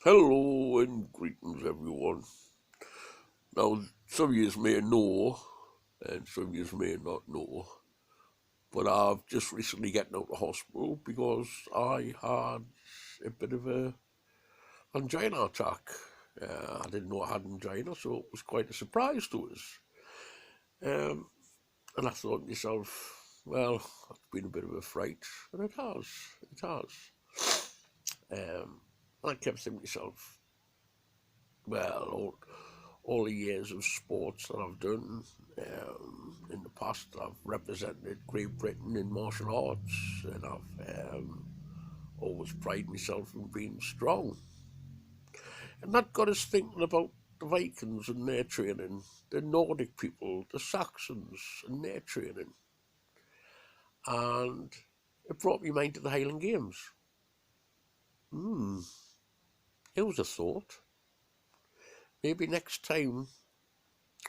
Hello and greetings, everyone. Now, some of you may know, and some of you may not know, but I've just recently gotten out of hospital because I had a bit of a angina attack. I didn't know I had angina, so it was quite a surprise to us. Um, and I thought to myself, well, it's been a bit of a fright, and it has. It has. I kept thinking to myself, well, all the years of sports that I've done. In the past, I've represented Great Britain in martial arts, and I've always prided myself in being strong. And that got us thinking about the Vikings and their training, the Nordic people, the Saxons and their training. And it brought me mind to the Highland Games. Hmm, it was a thought. Maybe next time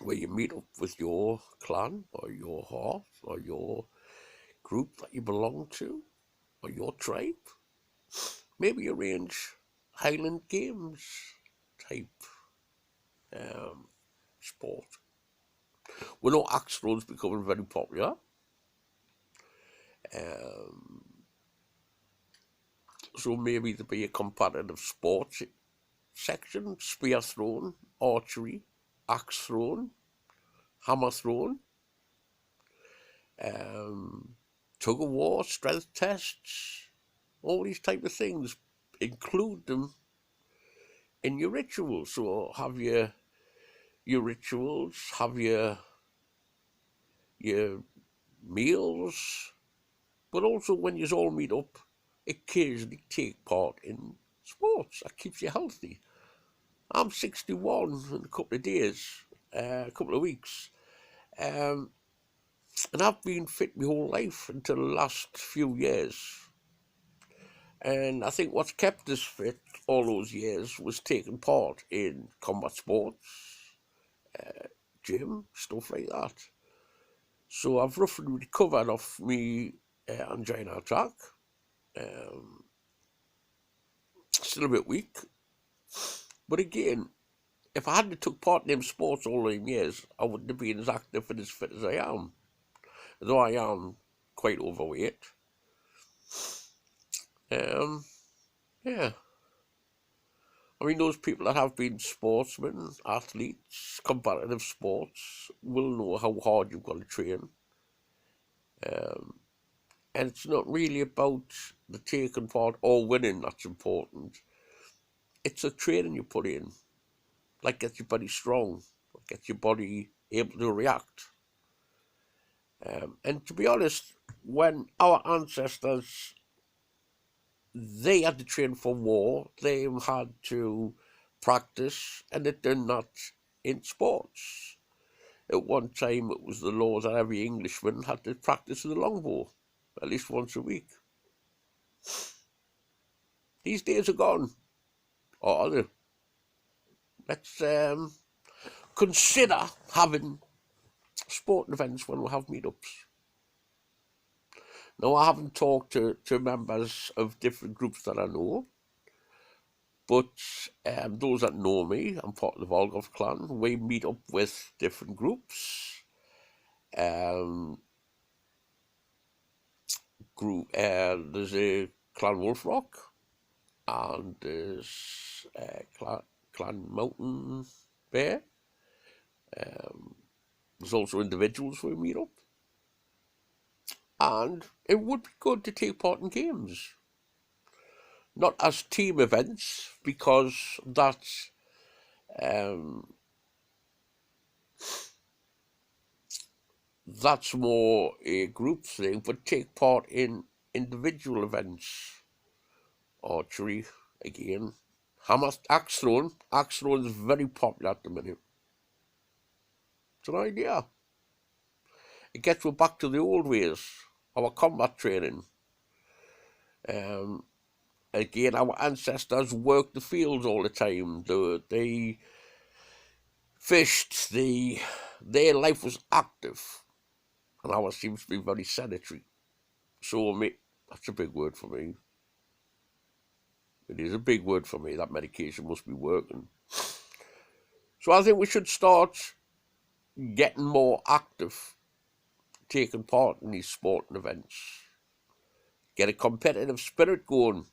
where you meet up with your clan or your hearth or your group that you belong to or your tribe, maybe arrange Highland Games type um, sport. We know axe throwing's becoming very popular. Um, so maybe there be a competitive sports section, spear throwing, archery, axe throwing, hammer throwing, um, tug of war, strength tests, all these type of things. Include them in your rituals. So have your rituals, have your meals, but also when you all meet up, occasionally take part in sports. That keeps you healthy. I'm 61 in a couple of days, a couple of weeks, um, and I've been fit my whole life until the last few years. And I think what's kept us fit all those years was taking part in combat sports, gym, stuff like that. So I've roughly recovered off me angina attack. Um, Still a bit weak, but again, if I hadn't took part in them sports all them years, I wouldn't have been as active and as fit as I am. Though I am quite overweight. Um, yeah, I mean those people that have been sportsmen, athletes, competitive sports will know how hard you've got to train. Um, and it's not really about the taking part or winning that's important. It's the training you put in, like gets your body strong, gets your body able to react. And to be honest, when our ancestors they had to train for war, they had to practice, and they done that in sports. At one time, it was the law that every Englishman had to practice the longbow at least once a week. These days are gone, or are they? Let's consider having sporting events when we have meetups. Now, I haven't talked to members of different groups that I know, but those that know me, I'm part of the Volgov clan. We meet up with different groups. Um, there's a clan Wolfrock, and there's clan Mountain Bear. There's also individuals we meet up, and it would be good to take part in games, not as team events because um, that's more a group thing, but take part in individual events. Archery, again. Hammer, axe throwing. Axe throwing is very popular at the minute. It's an idea. It gets us back to the old ways, our combat training. Um, Again, our ancestors worked the fields all the time. They fished. Their life was active, and ours seems to be very sedentary. So, that's a big word for me. It is a big word for me. That medication must be working. So I think we should start getting more active, taking part in these sporting events. Get a competitive spirit going.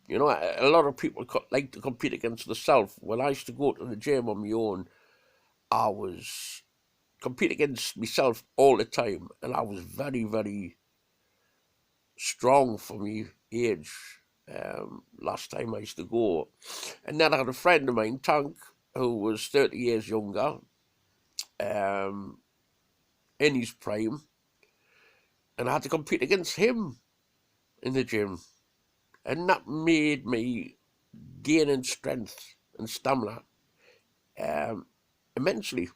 You know, a lot of people like to compete against themselves. When I used to go to the gym on my own, I was compete against myself all the time, and I was very, very strong for my age. Last time I used to go, and then I had a friend of mine, Tank, who was 30 years younger, in his prime, and I had to compete against him in the gym, and that made me gain in strength and stamina immensely.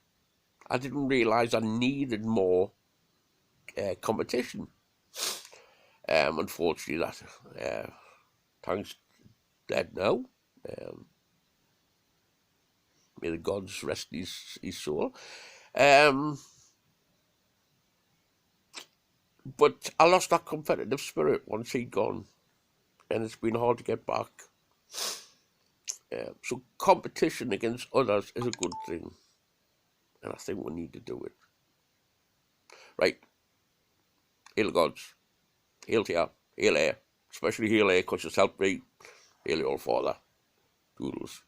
I didn't realise I needed more competition. Unfortunately, that Tank's dead now. May the gods rest his soul. But I lost that competitive spirit once he'd gone, and it's been hard to get back. So competition against others is a good thing, and I think we need to do it. Right, hail gods, hail to you, hail air, especially hail air because it's helped me. Hail your father. Toodles.